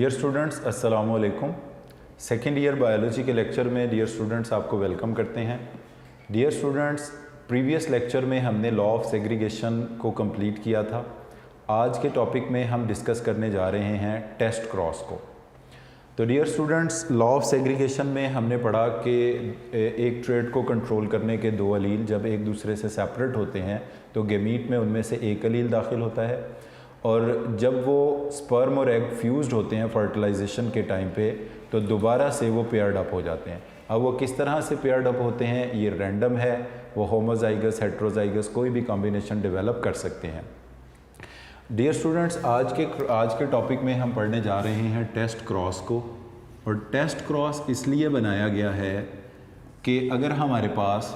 Dear students अस्सलाम वालेकुम। Second year biology के लेक्चर में डियर स्टूडेंट्स आपको वेलकम करते हैं। डियर स्टूडेंट्स, प्रीवियस लेक्चर में हमने लॉ ऑफ सेग्रीगेशन को कंप्लीट किया था। आज के टॉपिक में हम डिस्कस करने जा रहे हैं टेस्ट क्रॉस को। तो dear students, law of segregation में हमने पढ़ा कि एक ट्रेट को कंट्रोल करने के दो अलील जब एक दूसरे से सेपरेट होते हैं तो गेमीट में उनमें से एक अलील दाखिल होता है, और जब वो स्पर्म और एग फ्यूज्ड होते हैं फर्टिलाइजेशन के टाइम पे तो दोबारा से वो पेयर्ड अप हो जाते हैं। अब वो किस तरह से पेयर्ड अप होते हैं ये रैंडम है, वो होमोजाइगस हेट्रोजाइगस कोई भी कॉम्बिनेशन डेवलप कर सकते हैं। डियर स्टूडेंट्स, आज के टॉपिक में हम पढ़ने जा रहे हैं टेस्ट क्रॉस को। और टेस्ट क्रॉस इसलिए बनाया गया है कि अगर हमारे पास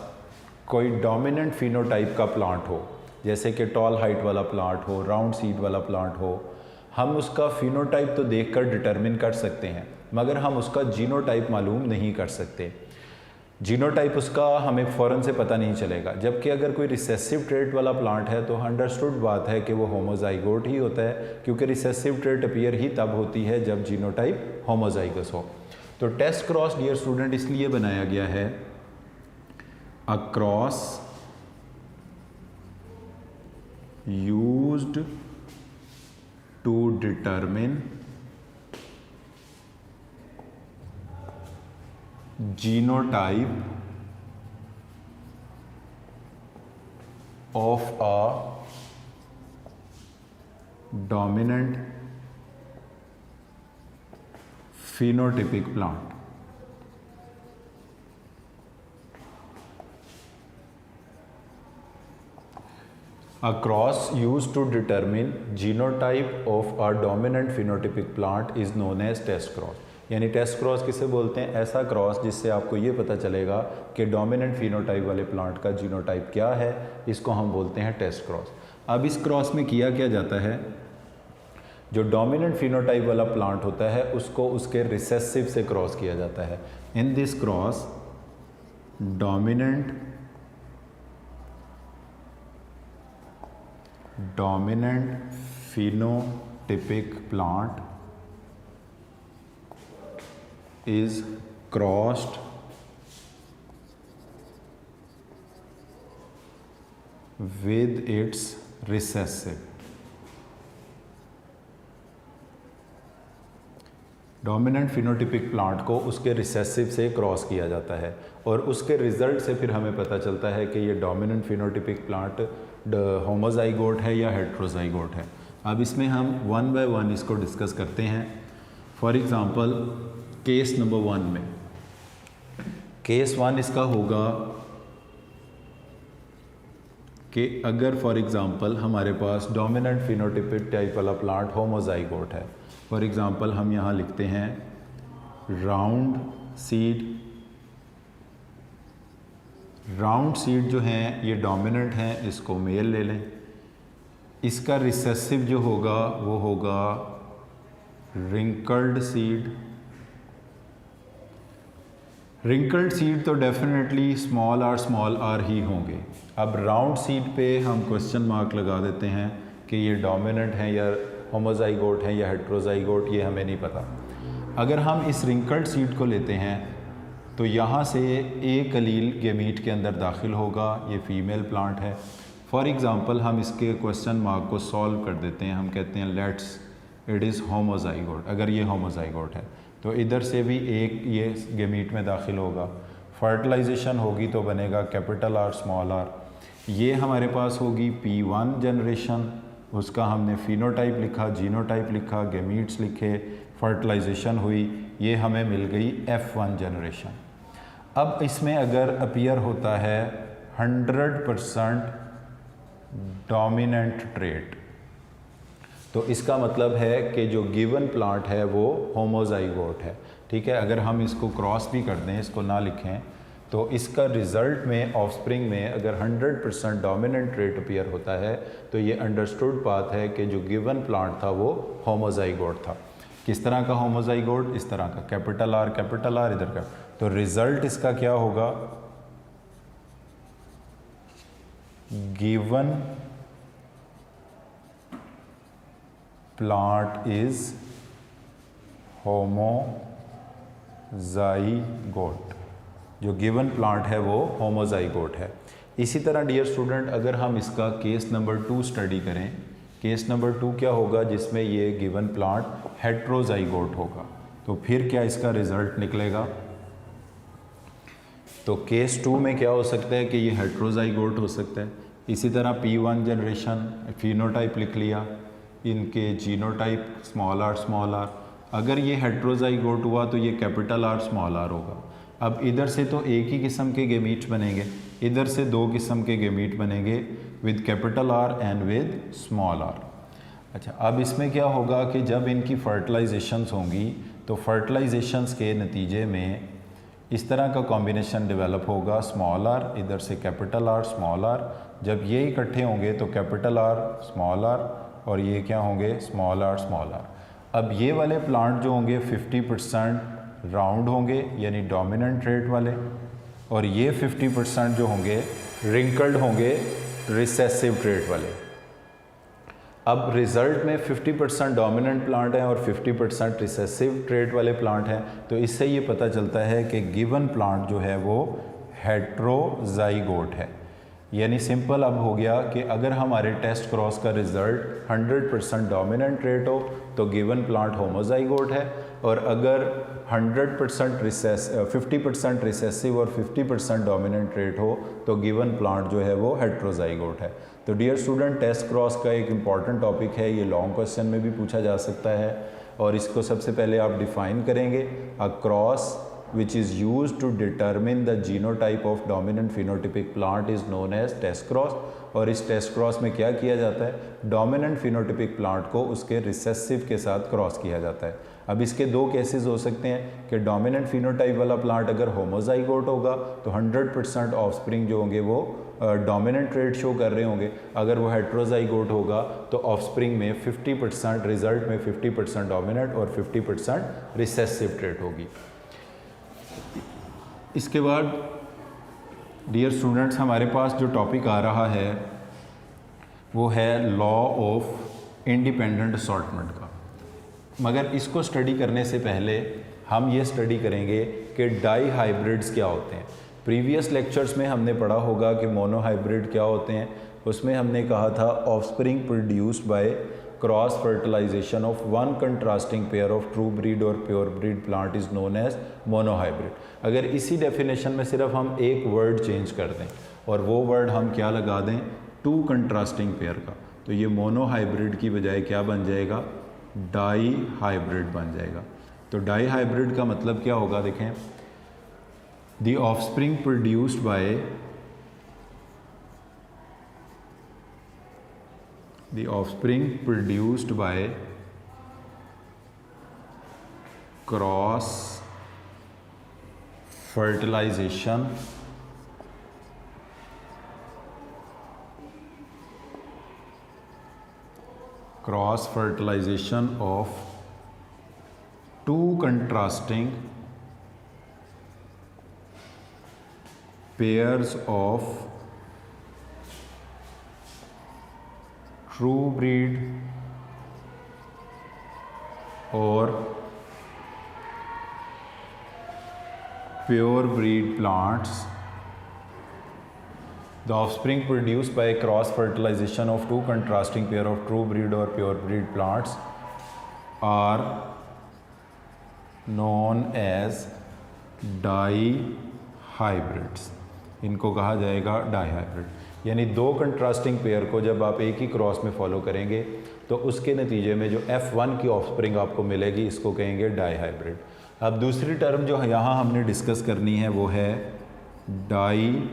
कोई डोमिनेंट फिनोटाइप का प्लांट हो, जैसे कि टॉल हाइट वाला प्लांट हो, राउंड सीड वाला प्लांट हो, हम उसका फिनोटाइप तो देखकर डिटरमिन कर सकते हैं मगर हम उसका जीनोटाइप मालूम नहीं कर सकते। जीनोटाइप उसका हमें फ़ौरन से पता नहीं चलेगा। जबकि अगर कोई रिसेसिव ट्रेट वाला प्लांट है तो अंडरस्टूड बात है कि वो होमोजाइगोट ही होता है, क्योंकि रिसेसिव ट्रेट अपीयर ही तब होती है जब जीनोटाइप होमोजाइगस हो। तो टेस्ट क्रॉस डियर स्टूडेंट इसलिए बनाया गया है a cross used to determine genotype of a dominant phenotypic plant। A cross used to determine genotype of a dominant phenotypic plant is known as test cross। यानी test cross किसे बोलते हैं? ऐसा cross जिससे आपको ये पता चलेगा कि डोमिनेंट फिनोटाइप वाले प्लांट का जीनोटाइप क्या है, इसको हम बोलते हैं टेस्ट क्रॉस। अब इस क्रॉस में किया क्या जाता है, जो डोमिनेंट फिनोटाइप वाला प्लांट होता है उसको उसके रिसेसिव से क्रॉस किया जाता है। In this cross dominant phenotypic plant is crossed with its recessive। Dominant phenotypic plant को उसके रिसेसिव से क्रॉस किया जाता है और उसके रिजल्ट से फिर हमें पता चलता है कि ये डोमिनेंट फिनोटिपिक प्लांट होमोजाइगोट है या हेट्रोजाइगोट है। अब इसमें हम वन बाय वन इसको डिस्कस करते हैं। फॉर एग्ज़ाम्पल केस नंबर 1 में, केस 1 इसका होगा कि अगर फॉर एग्ज़ाम्पल हमारे पास डोमिनेंट फिनोटिपिक टाइप वाला प्लांट होमोजाइगोट है। फॉर एग्ज़ाम्पल हम यहाँ लिखते हैं राउंड सीड। राउंड सीड जो हैं ये डोमिनेंट हैं, इसको मेल ले लें। इसका रिसेसिव जो होगा वो होगा रिंकल्ड सीड। रिंकल्ड सीड तो डेफिनेटली स्मॉल आर ही होंगे। अब राउंड सीड पे हम क्वेश्चन मार्क लगा देते हैं कि ये डोमिनेंट हैं या होमोजाइगोट है या हेट्रोजाइगोट, ये हमें नहीं पता। अगर हम इस रिंकल्ड सीड को लेते हैं तो यहाँ से एक अलील गेमीट के अंदर दाखिल होगा, ये फीमेल प्लांट है। फॉर एग्ज़ाम्पल हम इसके क्वेश्चन मार्क को सॉल्व कर देते हैं, हम कहते हैं लेट्स इट इज़ होमोजाइगोट। अगर ये होमोजाइगोट है तो इधर से भी एक ये गेमीट में दाखिल होगा, फर्टिलाइजेशन होगी तो बनेगा कैपिटल आर स्मॉल आर। ये हमारे पास होगी P1 जनरेशन, उसका हमने फिनोटाइप लिखा, जीनोटाइप लिखा, गेमीट्स लिखे, फर्टिलाइजेशन हुई, ये हमें मिल गई F1 जनरेशन। अब इसमें अगर अपीयर होता है 100% डोमिनेंट ट्रेट तो इसका मतलब है कि जो गिवन प्लांट है वो होमोजाइगोट है। ठीक है, अगर हम इसको क्रॉस भी कर दें, इसको ना लिखें, तो इसका रिज़ल्ट में ऑफस्प्रिंग में अगर 100% डोमिनेंट ट्रेट अपीयर होता है तो ये अंडरस्टूड बात है कि जो गिवन प्लांट था वो होमोजाइगोट था। किस तरह का होमोजाइगोट? इस तरह का, कैपिटल आर इधर का। तो रिज़ल्ट इसका क्या होगा? गिवन plant is होमोजाइगोट, जो गिवन प्लांट है वो होमोजाइगोट है। इसी तरह डियर स्टूडेंट अगर हम इसका केस नंबर 2 स्टडी करें, केस नंबर 2 क्या होगा जिसमें ये गिवन प्लांट हेट्रोजाइगोट होगा, तो फिर क्या इसका रिजल्ट निकलेगा। तो केस 2 में क्या हो सकता है कि ये हेट्रोजाइगोट हो सकता है। इसी तरह P1 जनरेशन फिनोटाइप लिख लिया, इनके जीनोटाइप स्मॉल r, अगर ये हेट्रोजाइगोट हुआ तो ये कैपिटल R स्मॉल r होगा। अब इधर से तो एक ही किस्म के गेमीट बनेंगे, इधर से दो किस्म के गेमीट बनेंगे with capital R and with small r। अच्छा, अब इसमें क्या होगा कि जब इनकी फर्टिलाइजेशंस होंगी तो फर्टिलाइजेशंस के नतीजे में इस तरह का कॉम्बिनेशन डेवलप होगा, स्मॉल r इधर से कैपिटल R स्मॉल r, जब ये इकट्ठे होंगे तो कैपिटल R स्मॉल r और ये क्या होंगे स्मॉल r स्मॉल r। अब ये वाले प्लांट जो होंगे 50% राउंड होंगे यानी डोमिनेंट ट्रेट वाले, और ये 50% जो होंगे रिंकल्ड होंगे रिसेसिव ट्रेट वाले। अब रिज़ल्ट में 50% डोमिनेंट प्लांट हैं और 50% रिसेसिव ट्रेट वाले प्लांट हैं, तो इससे ये पता चलता है कि गिवन प्लांट जो है वो हेट्रोजाइगोट है। यानी सिंपल अब हो गया कि अगर हमारे टेस्ट क्रॉस का रिज़ल्ट 100% डोमिनेंट ट्रेट हो तो गिवन प्लांट होमोजाइगोट है, और अगर 50% रिसेसिव और 50% डोमिनेंट ट्रेट हो तो गिवन प्लांट जो है वो हेट्रोजाइगोट है। तो डियर स्टूडेंट टेस्ट क्रॉस का एक इम्पॉर्टेंट टॉपिक है, ये लॉन्ग क्वेश्चन में भी पूछा जा सकता है, और इसको सबसे पहले आप डिफाइन करेंगे। A cross which is used to determine the genotype of dominant phenotypic plant is known as test cross। और इस टेस्ट क्रॉस में क्या किया जाता है, डोमिनेंट फिनोटिपिक प्लांट को उसके रिसेसिव के साथ क्रॉस किया जाता है। अब इसके दो केसेस हो सकते हैं कि डोमिनेंट फिनोटाइप वाला प्लांट अगर होमोजाइगोट होगा तो 100% ऑफस्प्रिंग जो होंगे वो डोमिनेंट ट्रेट शो कर रहे होंगे, अगर वो हेट्रोजाइगोट होगा तो ऑफस्प्रिंग में 50% रिजल्ट में 50% डोमिनेंट और 50% रिसेसिव ट्रेट होगी। इसके बाद डियर स्टूडेंट्स हमारे पास जो टॉपिक आ रहा है वो है लॉ ऑफ इंडिपेंडेंट असॉर्टमेंट का, मगर इसको स्टडी करने से पहले हम ये स्टडी करेंगे कि डाई हाइब्रिड्स क्या होते हैं। प्रीवियस लेक्चर्स में हमने पढ़ा होगा कि मोनो हाइब्रिड क्या होते हैं, उसमें हमने कहा था offspring produced by cross fertilisation of one contrasting pair of true breed और pure breed plant is known as monohybrid. अगर इसी डेफिनेशन में सिर्फ हम एक वर्ड चेंज कर दें और वो वर्ड हम क्या लगा दें, टू कंट्रास्टिंग पेयर का, तो ये मोनो हाइब्रिड की बजाय क्या बन जाएगा, डाई हाइब्रिड बन जाएगा। तो डाई हाइब्रिड का मतलब क्या होगा, देखें, the offspring produced bye the offspring produced by cross fertilization of two contrasting pairs of true breed और pure breed plants, the offspring produced by cross fertilisation of two contrasting pair of true breed और pure breed plants are known as dihybrids. इनको कहा जाएगा die hybrid. यानी दो contrasting pair को जब आप एक ही क्रॉस में फॉलो करेंगे तो उसके नतीजे में जो F1 की ऑफस्प्रिंग आपको मिलेगी, इसको कहेंगे डाई हाइब्रिड। अब दूसरी टर्म जो यहाँ हमने डिस्कस करनी है वो है डाई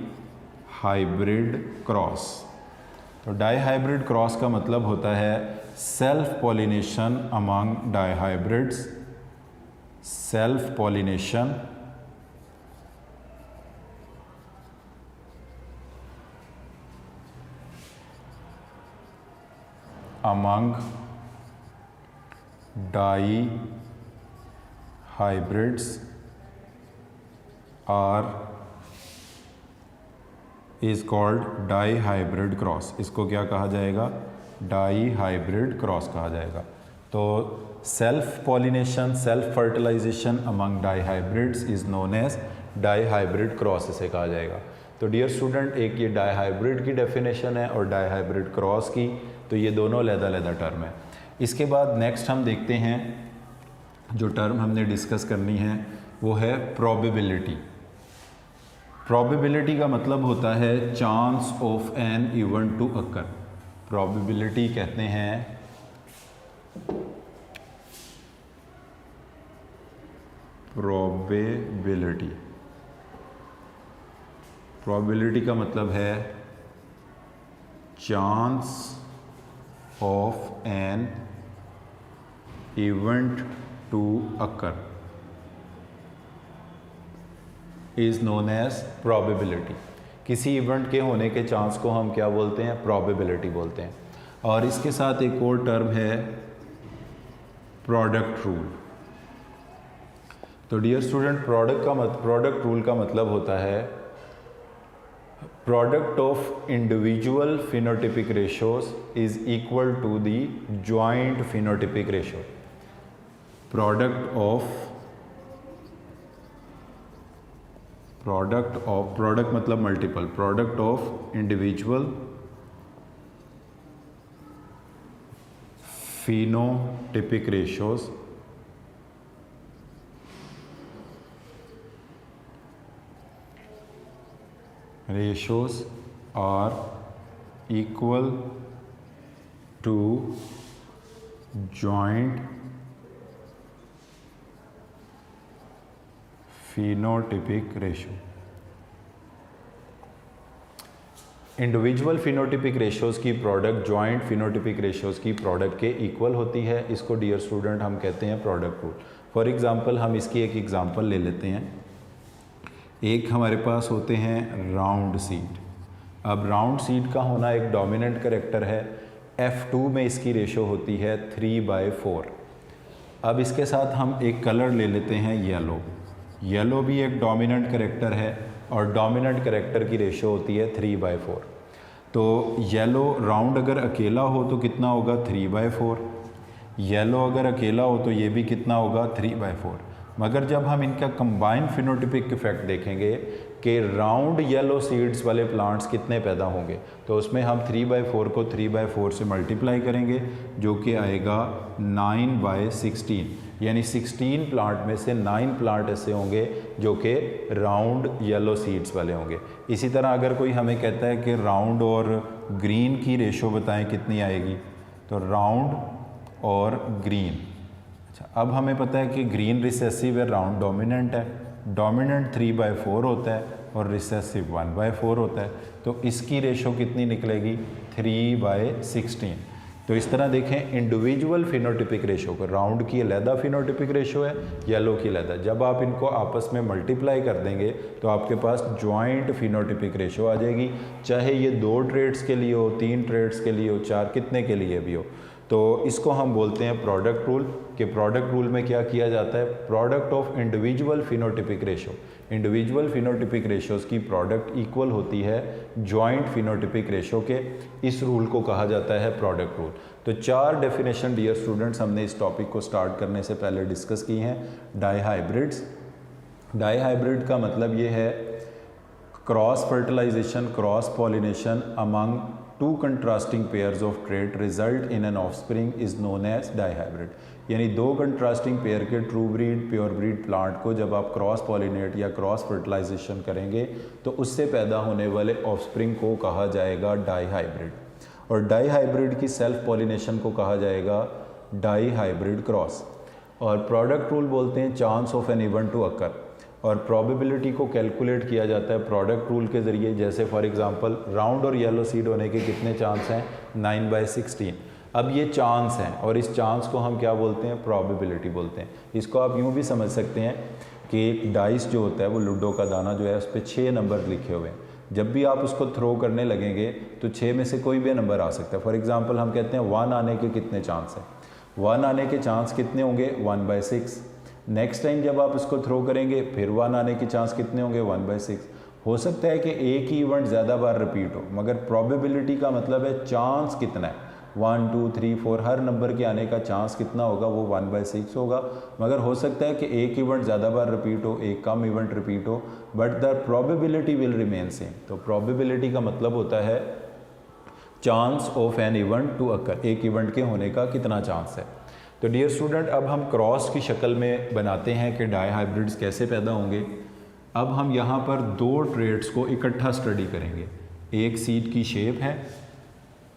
हाइब्रिड क्रॉस। तो डाई हाइब्रिड क्रॉस का मतलब होता है self pollination among dihybrids, self pollination among dihybrids is called dihybrid cross. इसको क्या कहा जाएगा, डाई हाइब्रिड क्रॉस कहा जाएगा। तो self pollination, self fertilisation among dihybrids is known as dihybrid cross इसे कहा जाएगा। तो डियर स्टूडेंट, एक ये डाईहाइब्रिड की डेफिनेशन है और डाईहाइब्रिड क्रॉस की, तो ये दोनों अलग-अलग टर्म है। इसके बाद नेक्स्ट हम देखते हैं जो टर्म हमने डिस्कस करनी है वो है प्रोबेबिलिटी। प्रोबेबिलिटी का मतलब होता है chance of an event to occur. Probability कहते हैं प्रोबेबिलिटी। प्रोबेबिलिटी का मतलब है chance of an event to occur is known as probability. किसी इवेंट के होने के चांस को हम क्या बोलते हैं? प्रोबेबिलिटी बोलते हैं। और इसके साथ एक और टर्म है प्रोडक्ट रूल। तो डियर स्टूडेंट, प्रोडक्ट रूल का मतलब होता है product of individual phenotypic ratios is equal to the joint phenotypic ratio. Product मतलब multiple, product of individual phenotypic ratios are equal to joint phenotypic ratio। Individual phenotypic ratios की product joint phenotypic ratios की product के equal होती है। इसको dear student हम कहते हैं प्रोडक्ट रूल। फॉर एग्जांपल हम इसकी एक एग्जांपल ले लेते हैं। एक हमारे पास होते हैं राउंड सीड। अब राउंड सीड का होना एक डोमिनेंट करेक्टर है। F2 में इसकी रेशो होती है 3/4। अब इसके साथ हम एक कलर ले लेते हैं येलो। येलो भी एक डोमिनेंट करेक्टर है और डोमिनेंट करेक्टर की रेशो होती है 3/4। तो येलो राउंड अगर अकेला हो तो कितना होगा? 3/4। येलो अगर अकेला हो तो ये भी कितना होगा? 3/4। मगर जब हम इनका कंबाइंड फिनोटिपिक इफेक्ट देखेंगे कि राउंड येलो सीड्स वाले प्लांट्स कितने पैदा होंगे, तो उसमें हम 3/4 को 3/4 से मल्टीप्लाई करेंगे, जो कि आएगा 9/16। यानी 16 प्लांट में से 9 प्लांट ऐसे होंगे जो कि राउंड येलो सीड्स वाले होंगे। इसी तरह अगर कोई हमें कहता है कि राउंड और ग्रीन की रेशो बताएं कितनी आएगी, तो राउंड और ग्रीन। अच्छा, अब हमें पता है कि ग्रीन रिसेसिव है, राउंड डोमिनेंट है। डोमिनेंट 3/4 होता है और रिसेसिव 1/4 होता है। तो इसकी रेशो कितनी निकलेगी? 3/16। तो इस तरह देखें, इंडिविजुअल फिनोटिपिक रेशो को, राउंड की अलहदा फिनोटिपिक रेशो है, येलो की अलहदा, जब आप इनको आपस में मल्टीप्लाई कर देंगे तो आपके पास जॉइंट फिनोटिपिक रेशो आ जाएगी। चाहे ये 2 ट्रेड्स के लिए हो, 3 ट्रेड्स के लिए हो, 4 कितने के लिए भी हो। तो इसको हम बोलते हैं प्रोडक्ट रूल। कि प्रोडक्ट रूल में क्या किया जाता है? Product of individual phenotypic ratio, individual phenotypic ratios की प्रोडक्ट इक्वल होती है जॉइंट फिनोटिपिक रेशो के। इस रूल को कहा जाता है प्रोडक्ट रूल। तो 4 डेफिनेशन डियर स्टूडेंट्स हमने इस टॉपिक को स्टार्ट करने से पहले डिस्कस की हैं। डाईहाइब्रिड्स, डाईहाइब्रिड का मतलब ये है cross fertilisation, cross pollination among 2 contrasting pairs of trait result in an offspring is known as dihybrid. यानी 2 कंट्रास्टिंग पेयर के true breed, pure breed plant को जब आप क्रॉस पॉलिनेट या क्रॉस फर्टिलाइजेशन करेंगे तो उससे पैदा होने वाले ऑफस्प्रिंग को कहा जाएगा डाईहाइब्रिड। और डाईहाइब्रिड की सेल्फ पॉलिनेशन को कहा जाएगा डाईहाइब्रिड क्रॉस। और प्रोडक्ट रूल बोलते हैं chance of an event to occur. और प्रोबेबिलिटी को कैलकुलेट किया जाता है प्रोडक्ट रूल के ज़रिए। जैसे फॉर एग्जांपल राउंड और येलो सीड होने के कितने चांस हैं? 9/16। अब ये चांस हैं और इस चांस को हम क्या बोलते हैं? प्रोबेबिलिटी बोलते हैं। इसको आप यूँ भी समझ सकते हैं कि एक डाइस जो होता है वो लूडो का दाना जो है उस पर 6 नंबर लिखे हुए हैं। जब भी आप उसको थ्रो करने लगेंगे तो 6 में से कोई भी नंबर आ सकता है। फॉर एग्जांपल हम कहते हैं 1 आने के कितने चांस हैं? 1 आने के चांस कितने होंगे? 1/6। नेक्स्ट टाइम जब आप इसको थ्रो करेंगे फिर 1 आने के चांस कितने होंगे? 1/6। हो सकता है कि एक ही इवेंट ज़्यादा बार रिपीट हो, मगर प्रोबेबिलिटी का मतलब है चांस कितना है। 1 2 3 4 हर नंबर के आने का चांस कितना होगा, वो 1/6 होगा। मगर हो सकता है कि एक इवेंट ज़्यादा बार रिपीट हो, एक कम इवेंट रिपीट हो, but the probability will remain same. तो प्रोबेबिलिटी का मतलब होता है chance of an event to occur, एक इवेंट के होने का कितना चांस है। तो डियर स्टूडेंट, अब हम क्रॉस की शक्ल में बनाते हैं कि डाई हाइब्रिड्स कैसे पैदा होंगे। अब हम यहाँ पर दो ट्रेड्स को इकट्ठा स्टडी करेंगे, एक सीड की शेप है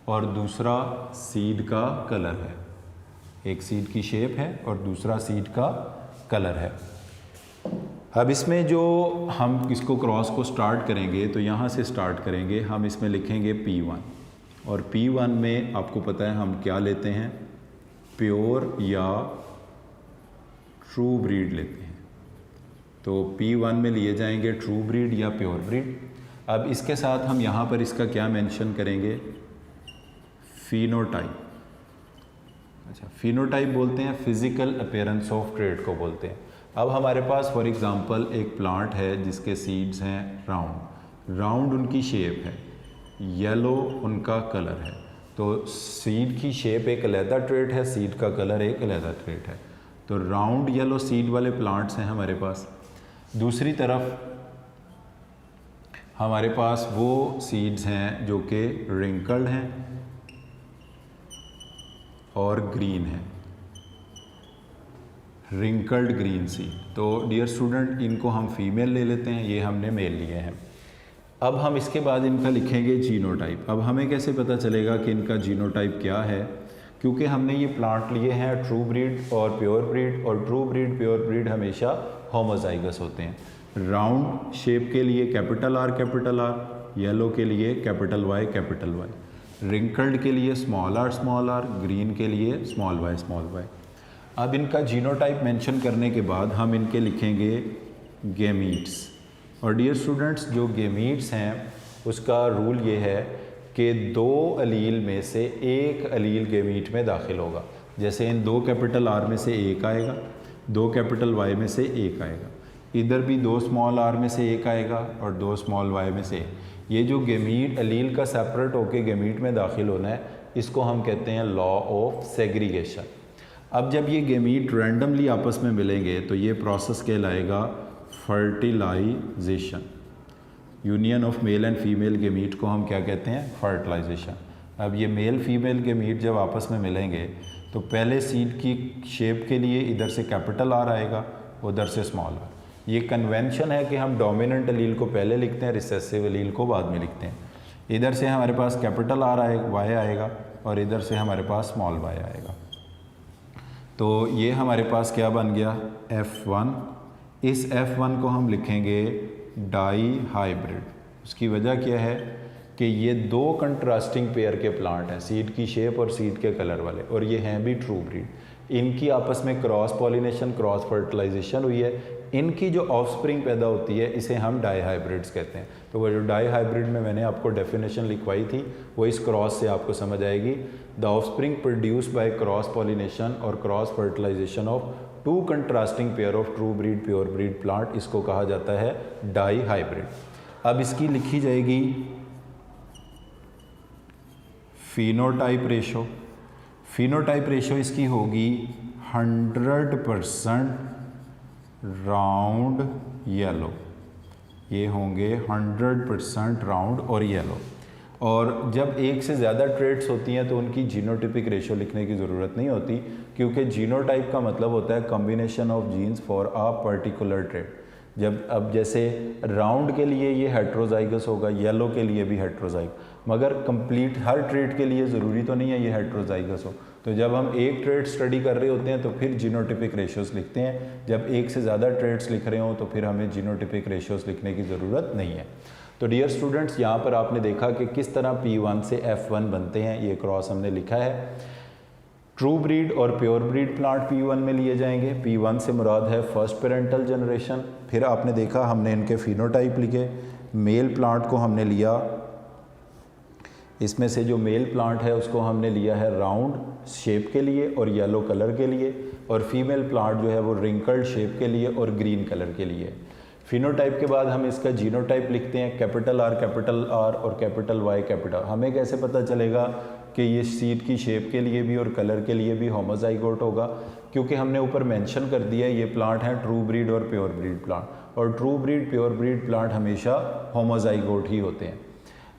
और दूसरा सीड का कलर है। एक सीड की शेप है और दूसरा सीड का कलर है। अब इसमें जो हम इसको क्रॉस को स्टार्ट करेंगे तो यहाँ से स्टार्ट करेंगे, हम इसमें लिखेंगे P1 और P1 में आपको पता है हम क्या लेते हैं, प्योर या ट्रू ब्रीड लेते हैं। तो P1 में लिए जाएंगे ट्रू ब्रीड या प्योर ब्रीड। अब इसके साथ हम यहाँ पर इसका क्या मेंशन करेंगे, फिनोटाइप। अच्छा, फिनोटाइप बोलते हैं फिजिकल अपीयरेंस ऑफ ट्रेड को बोलते हैं। अब हमारे पास फॉर एग्जांपल एक प्लांट है जिसके सीड्स हैं राउंड उनकी शेप है, येलो उनका कलर है। तो सीड की शेप एक अलहदा ट्रेट है, सीड का कलर एक अलहदा ट्रेट है। तो राउंड येलो सीड वाले प्लांट्स हैं हमारे पास। दूसरी तरफ हमारे पास वो सीड्स हैं जो कि रिंकल्ड हैं और ग्रीन है, रिंकल्ड ग्रीन सीड। तो डियर स्टूडेंट, इनको हम फीमेल ले लेते हैं, ये हमने मेल लिए हैं। अब हम इसके बाद इनका लिखेंगे जीनोटाइप। अब हमें कैसे पता चलेगा कि इनका जीनोटाइप क्या है, क्योंकि हमने ये प्लांट लिए हैं ट्रू ब्रीड और प्योर ब्रीड, और ट्रू ब्रीड प्योर ब्रीड हमेशा होमोजाइगस होते हैं। राउंड शेप के लिए कैपिटल आर, येलो के लिए कैपिटल वाई, रिंकल्ड के लिए स्मॉल आर, ग्रीन के लिए स्मॉल वाई। अब इनका जीनोटाइप मेंशन करने के बाद हम इनके लिखेंगे गेमीट्स। और डियर स्टूडेंट्स, जो गेमीट्स हैं उसका रूल ये है कि दो अलील में से एक अलील गेमीट में दाखिल होगा। जैसे इन दो कैपिटल आर में से एक आएगा, दो कैपिटल वाई में से एक आएगा, इधर भी दो स्मॉल आर में से एक आएगा और दो स्मॉल वाई में से। ये जो गेमीट अलील का सेपरेट होकर गेमीट में दाखिल होना है, इसको हम कहते हैं लॉ ऑफ सेग्रीगेशन। अब जब ये गेमीट रैंडमली आपस में मिलेंगे तो ये प्रोसेस कहलाएगा fertilisation. Union of male and female gamete को हम क्या कहते हैं, फर्टिलाइजेशन। अब ये मेल फीमेल गेमीट जब आपस में मिलेंगे तो पहले सीड की शेप के लिए इधर से कैपिटल आर आएगा, उधर से स्मॉल आर। ये कन्वेंशन है कि हम डोमिनेंट अलील को पहले लिखते हैं, रिसेसिव अलील को बाद में लिखते हैं। इधर से हमारे पास कैपिटल आर वाई आएगा और इधर से हमारे पास स्मॉल वाई आएगा। तो ये हमारे पास क्या बन गया, F1। इस F1 को हम लिखेंगे डाई हाइब्रिड। उसकी वजह क्या है कि ये दो कंट्रास्टिंग पेयर के प्लांट हैं, सीड की शेप और सीड के कलर वाले, और ये हैं भी ट्रू ब्रीड। इनकी आपस में क्रॉस पॉलिनेशन, क्रॉस फर्टिलाइजेशन हुई है। इनकी जो ऑफस्प्रिंग पैदा होती है इसे हम डाई हाइब्रिड्स कहते हैं। तो वो जो डाई हाइब्रिड में मैंने आपको डेफिनेशन लिखवाई थी वो इस क्रॉस से आपको समझ आएगी। The offspring produced by cross pollination और cross fertilisation of two contrasting pair of true breed pure breed plant, इसको कहा जाता है डाई हाइब्रिड। अब इसकी लिखी जाएगी फिनोटाइप रेशो। फिनोटाइप रेशो इसकी होगी 100% राउंड येलो। ये होंगे 100% राउंड और येलो। और जब एक से ज़्यादा ट्रेड्स होती हैं तो उनकी जीनोटिपिक रेशो लिखने की ज़रूरत नहीं होती, क्योंकि जीनोटाइप का मतलब होता है combination of genes for a particular trait. जब अब जैसे राउंड के लिए ये हेट्रोजाइगस होगा, येलो के लिए भी हेट्रोजाइगस, मगर कंप्लीट हर ट्रेड के लिए ज़रूरी तो नहीं है ये हेट्रोजाइगस हो। तो जब हम एक ट्रेड स्टडी कर रहे होते हैं तो फिर जीनोटिपिक रेशियोज़ लिखते हैं। जब एक से ज़्यादा ट्रेड्स लिख रहे हो तो फिर हमें जीनोटिपिक रेशियोज़ लिखने की ज़रूरत नहीं है। तो डियर स्टूडेंट्स, यहाँ पर आपने देखा कि किस तरह P1 से F1 बनते हैं, ये क्रॉस हमने लिखा है। ट्रू ब्रीड और प्योर ब्रीड प्लांट P1 में लिए जाएंगे। P1 से मुराद है फर्स्ट पेरेंटल जनरेशन। फिर आपने देखा हमने इनके फिनोटाइप लिखे। मेल प्लांट को हमने लिया, इसमें से जो मेल प्लांट है उसको हमने लिया है राउंड शेप के लिए और येलो कलर के लिए, और फीमेल प्लांट जो है वो रिंकल्ड शेप के लिए और ग्रीन कलर के लिए। फिनोटाइप के बाद हम इसका जीनोटाइप लिखते हैं, कैपिटल आर और कैपिटल वाई कैपिटल। हमें कैसे पता चलेगा कि ये सीड की शेप के लिए भी और कलर के लिए भी होमोजाइगोट होगा? क्योंकि हमने ऊपर मेंशन कर दिया है ये प्लांट है ट्रू ब्रीड और प्योर ब्रीड प्लांट, और true breed pure breed plant हमेशा होमोजाइगोट ही होते हैं।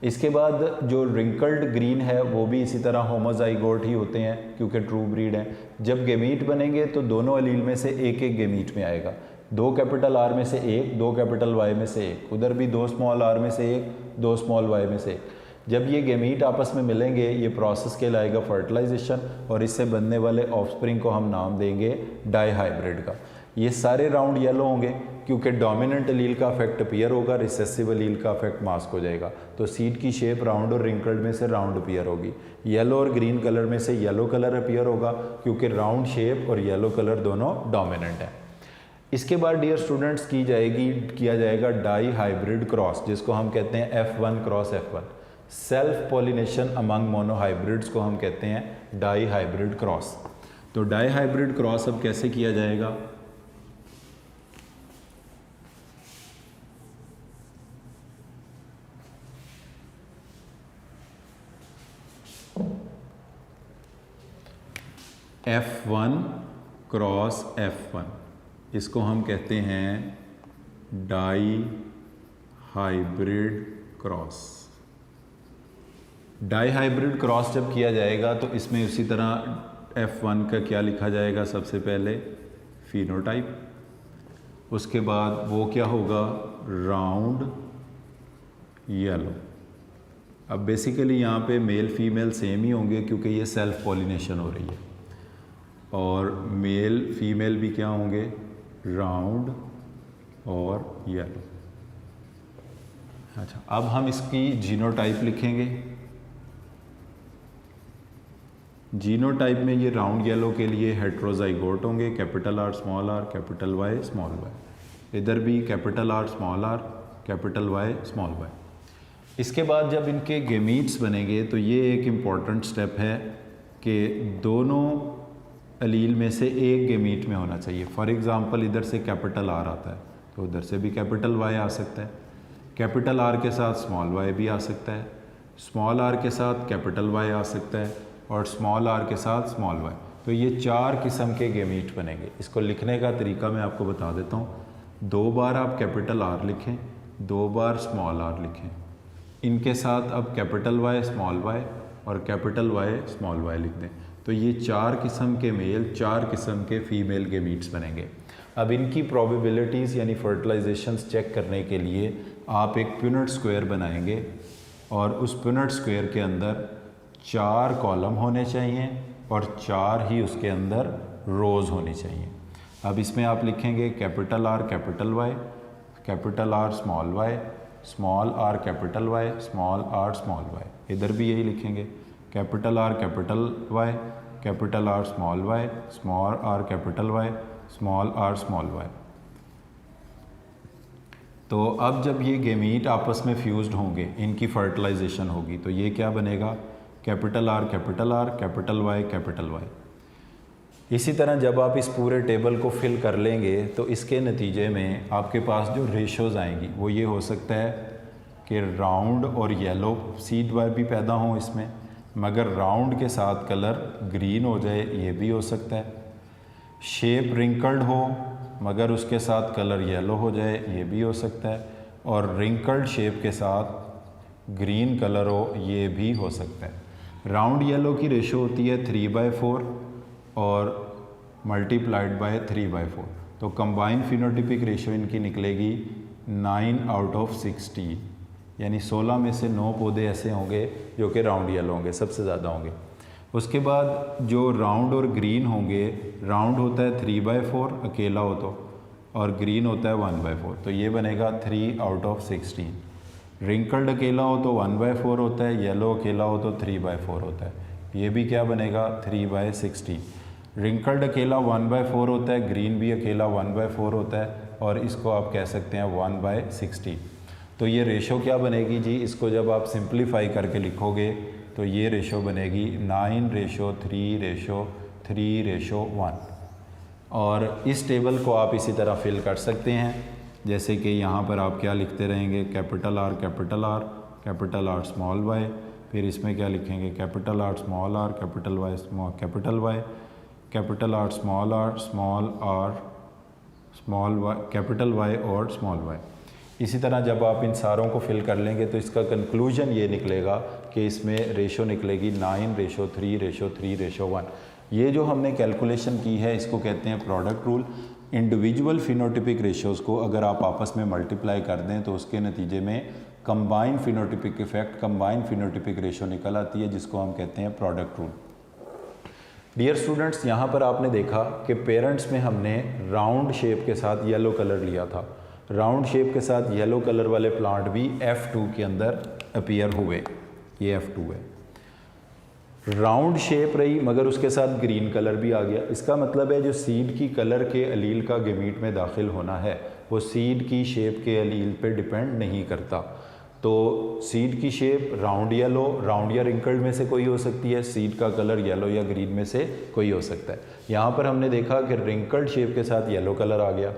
इसके बाद जो रिंकल्ड ग्रीन है वो भी इसी तरह होमोजाइगोट ही होते हैं क्योंकि ट्रू ब्रीड है। जब गेमीट बनेंगे तो दोनों अलील में से एक एक गेमीट में आएगा, 2 कैपिटल आर में से एक, 2 कैपिटल वाई में से एक, उधर भी 2 स्मॉल आर में से एक, 2 स्मॉल वाई में से एक। जब ये गेमीट आपस में मिलेंगे ये प्रोसेस कहलाएगा फर्टिलाइजेशन, और इससे बनने वाले ऑफस्प्रिंग को हम नाम देंगे डाई हाइब्रिड का। ये सारे राउंड येलो होंगे क्योंकि डोमिनेंट अलील का इफेक्ट अपीयर होगा, रिसेसिव अलील का इफेक्ट मास्क हो जाएगा। तो सीड की शेप राउंड और रिंकल्ड में से राउंड अपीयर होगी। येलो और ग्रीन कलर में से येलो कलर अपीयर होगा क्योंकि राउंड शेप और येलो कलर दोनों डोमिनेंट है। इसके बाद डियर स्टूडेंट्स किया जाएगा डाई हाइब्रिड क्रॉस, जिसको हम कहते हैं F1 cross F1। Self pollination among monohybrids को हम कहते हैं डाई हाइब्रिड क्रॉस। तो डाई हाइब्रिड क्रॉस अब कैसे किया जाएगा? F1 क्रॉस F1, इसको हम कहते हैं dihybrid cross. Dihybrid cross जब किया जाएगा तो इसमें उसी तरह F1 का क्या लिखा जाएगा? सबसे पहले फिनोटाइप, उसके बाद वो क्या होगा? Round yellow. अब बेसिकली यहाँ पे मेल फीमेल सेम ही होंगे क्योंकि ये सेल्फ पॉलिनेशन हो रही है, और मेल फीमेल भी क्या होंगे? राउंड और येलो। अच्छा, अब हम इसकी जीनोटाइप लिखेंगे। जीनोटाइप में ये राउंड येलो के लिए हेट्रोजाइगोट होंगे, capital R, capital Y, small Y. इधर भी capital R, capital Y, small Y. इसके बाद जब इनके गेमीट्स बनेंगे तो ये एक इम्पॉर्टेंट स्टेप है कि दोनों अलील में से एक गेमीट में होना चाहिए। फॉर एग्ज़ाम्पल इधर से कैपिटल आर आता है तो उधर से भी कैपिटल वाई आ सकता है, कैपिटल आर के साथ स्मॉल वाई भी आ सकता है, स्मॉल आर के साथ कैपिटल वाई आ सकता है, और स्मॉल आर के साथ स्मॉल वाई। तो ये 4 किस्म के गेमीट बनेंगे। इसको लिखने का तरीका मैं आपको बता देता हूँ। 2 बार आप कैपिटल आर लिखें, 2 बार स्मॉल आर लिखें, इनके साथ अब कैपिटल वाई, स्मॉल वाई और कैपिटल वाई, स्मॉल वाई लिख दें। तो ये 4 किस्म के मेल, 4 किस्म के फीमेल गेमीट्स बनेंगे। अब इनकी प्रोबेबिलिटीज़ यानी फर्टिलाइजेशंस चेक करने के लिए आप एक प्यूनेट स्क्वायर बनाएंगे, और उस प्यूनेट स्क्वायर के अंदर 4 कॉलम होने चाहिए और 4 ही उसके अंदर रोज़ होनी चाहिए। अब इसमें आप लिखेंगे capital R, capital Y, capital R, small Y, small R, capital Y, small R, small Y. इधर भी यही लिखेंगे, capital R, capital Y, capital R, small Y, small R, capital Y, small R, small Y. तो अब जब ये gamete आपस में फ्यूज्ड होंगे, इनकी फर्टिलाइजेशन होगी, तो ये क्या बनेगा? Capital R, capital R, capital Y, capital Y. इसी तरह जब आप इस पूरे टेबल को फिल कर लेंगे तो इसके नतीजे में आपके पास जो रेशोज़ आएंगी वो ये हो सकता है कि राउंड और येलो सीड वाई भी पैदा हों इसमें, मगर राउंड के साथ कलर ग्रीन हो जाए ये भी हो सकता है। शेप रिंकल्ड हो मगर उसके साथ कलर येलो हो जाए ये भी हो सकता है, और रिंकल्ड शेप के साथ ग्रीन कलर हो ये भी हो सकता है। राउंड येलो की रेशो होती है 3/4 और मल्टीप्लाइड बाय 3/4, तो कंबाइंड फिनोटिपिक रेशो इनकी निकलेगी 9/16, यानी 16 में से 9 पौधे ऐसे होंगे जो कि राउंड येलो होंगे, सबसे ज़्यादा होंगे। उसके बाद जो राउंड और ग्रीन होंगे, राउंड होता है 3/4 अकेला हो तो, और ग्रीन होता है 1/4, तो ये बनेगा 3/16। रिंकल्ड अकेला हो तो 1/4 होता है, येलो अकेला हो तो 3/4 होता है, ये भी क्या बनेगा 3/16। रिंकल्ड अकेला 1/4 होता है, ग्रीन भी अकेला 1/4 होता है, और इसको आप कह सकते हैं 1/60। तो ये रेशो क्या बनेगी जी, इसको जब आप सिंप्लीफाई करके लिखोगे तो ये रेशो बनेगी 9:3:3:1। और इस टेबल को आप इसी तरह फिल कर सकते हैं। जैसे कि यहाँ पर आप क्या लिखते रहेंगे, capital R capital R, capital R small Y, फिर इसमें क्या लिखेंगे, capital R small R, capital Y small capital Y, capital R small R small Y, capital Y और स्मॉल वाई। इसी तरह जब आप इन सारों को फिल कर लेंगे तो इसका कंक्लूजन ये निकलेगा कि इसमें रेशो निकलेगी 9:3:3:1। ये जो हमने कैलकुलेशन की है इसको कहते हैं product rule. Individual phenotypic ratios को अगर आप आपस में मल्टीप्लाई कर दें तो उसके नतीजे में combined phenotypic effect, combined phenotypic ratio निकल आती है, जिसको हम कहते हैं प्रोडक्ट रूल। डियर स्टूडेंट्स, यहाँ पर आपने देखा कि पेरेंट्स में हमने राउंड शेप के साथ येलो कलर लिया था। राउंड शेप के साथ येलो कलर वाले प्लांट भी F2 के अंदर अपीयर हुए, ये F2 है। राउंड शेप रही मगर उसके साथ ग्रीन कलर भी आ गया। इसका मतलब है जो सीड की कलर के अलील का गेमीट में दाखिल होना है वो सीड की शेप के अलील पे डिपेंड नहीं करता। तो सीड की शेप राउंड या रिंकल्ड में से कोई हो सकती है, सीड का कलर येलो या ग्रीन में से कोई हो सकता है। यहाँ पर हमने देखा कि रिंकल्ड शेप के साथ येलो कलर आ गया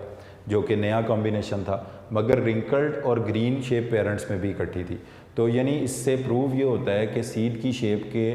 जो कि नया कॉम्बिनेशन था, मगर रिंकल्ड और ग्रीन शेप पेरेंट्स में भी इकट्ठी थी। तो यानी इससे प्रूव ये होता है कि सीड की शेप के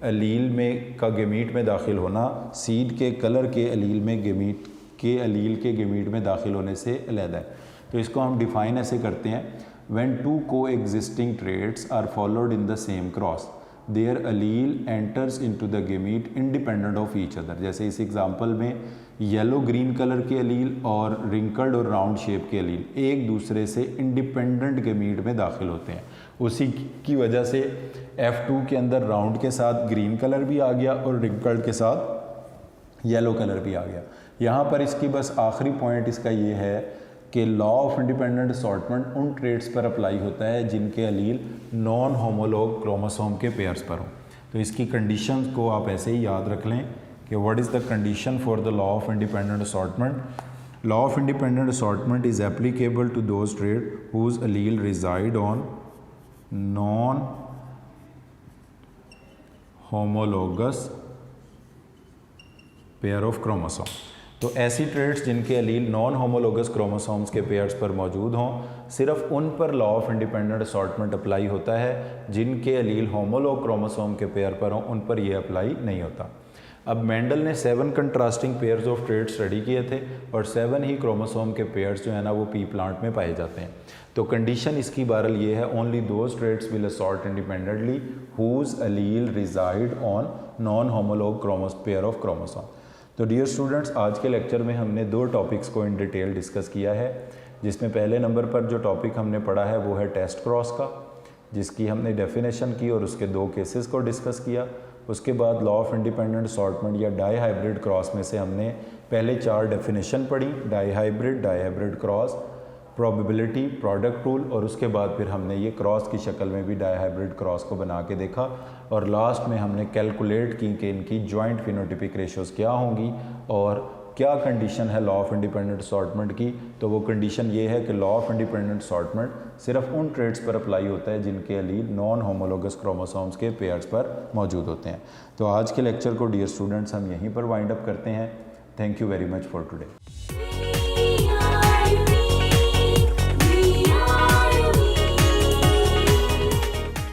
अलील में का गेमीट में दाखिल होना सीड के कलर के अलील में गेमीट के अलील के गेमीट में दाखिल होने से अलग है। तो इसको हम डिफ़ाइन ऐसे करते हैं, when two coexisting traits are followed in the same cross, their allele enters into the gamete independent of each other। जैसे इस एग्जांपल में येलो ग्रीन कलर के अलील और रिंकल्ड और राउंड शेप के अलील एक दूसरे से इंडिपेंडेंट गेमीट में दाखिल होते हैं। उसी की वजह से F2 के अंदर राउंड के साथ ग्रीन कलर भी आ गया और रिंकल्ड के साथ येलो कलर भी आ गया। यहाँ पर इसकी बस आखिरी पॉइंट इसका ये है कि लॉ ऑफ इंडिपेंडेंट असॉर्टमेंट उन ट्रेड्स पर अप्लाई होता है जिनके अलील नॉन होमोलॉग क्रोमोसोम के पेयर्स पर हों। तो इसकी कंडीशंस को आप ऐसे ही याद रख लें कि what is the condition for the law of independent assortment. Law of independent assortment is applicable to those trait whose allele reside on non homologous pair of chromosome. तो ऐसी ट्रेड्स जिनके अलील नॉन होमोलोगस क्रोमोसोम्स के pairs पर मौजूद हों, सिर्फ उन पर law of independent assortment apply होता है। जिनके अलील होमोलोग क्रोमोसोम के पेयर पर हों उन पर यह अप्लाई नहीं होता। अब मेंडल ने 7 contrasting pairs of traits study किए थे और 7 ही क्रोमोसोम के पेयर्स जो है ना वो पी प्लांट में पाए जाते हैं। तो कंडीशन इसकी बहरहाल ये है, only those traits will assort independently whose allele reside on non homolog pair of chromosome. तो डियर स्टूडेंट्स, आज के लेक्चर में हमने 2 टॉपिक्स को इन डिटेल डिस्कस किया है, जिसमें पहले नंबर पर जो टॉपिक हमने पढ़ा है वो है टेस्ट क्रॉस का, जिसकी हमने डेफिनेशन की और उसके 2 केसेस को डिस्कस किया। उसके बाद लॉ ऑफ इंडिपेंडेंट असॉर्टमेंट या डाई हाइब्रिड क्रॉस में से हमने पहले 4 डेफिनेशन पढ़ी, dihybrid cross, probability, product rule, और उसके बाद फिर हमने ये क्रॉस की शक्ल में भी डाई हाइब्रिड क्रॉस को बना के देखा और लास्ट में हमने कैलकुलेट की कि इनकी जॉइंट फिनोटिपिक रेशोज़ क्या होंगी और क्या कंडीशन है लॉ ऑफ इंडिपेंडेंट असॉर्टमेंट की। तो वो कंडीशन ये है कि लॉ ऑफ इंडिपेंडेंट असॉर्टमेंट सिर्फ उन ट्रेड्स पर अप्लाई होता है जिनके अलील नॉन होमोलोगस क्रोमोसोम्स के पेयर्स पर मौजूद होते हैं। तो आज के लेक्चर को डियर स्टूडेंट्स हम यहीं पर वाइंड अप करते हैं। Thank you very much for today.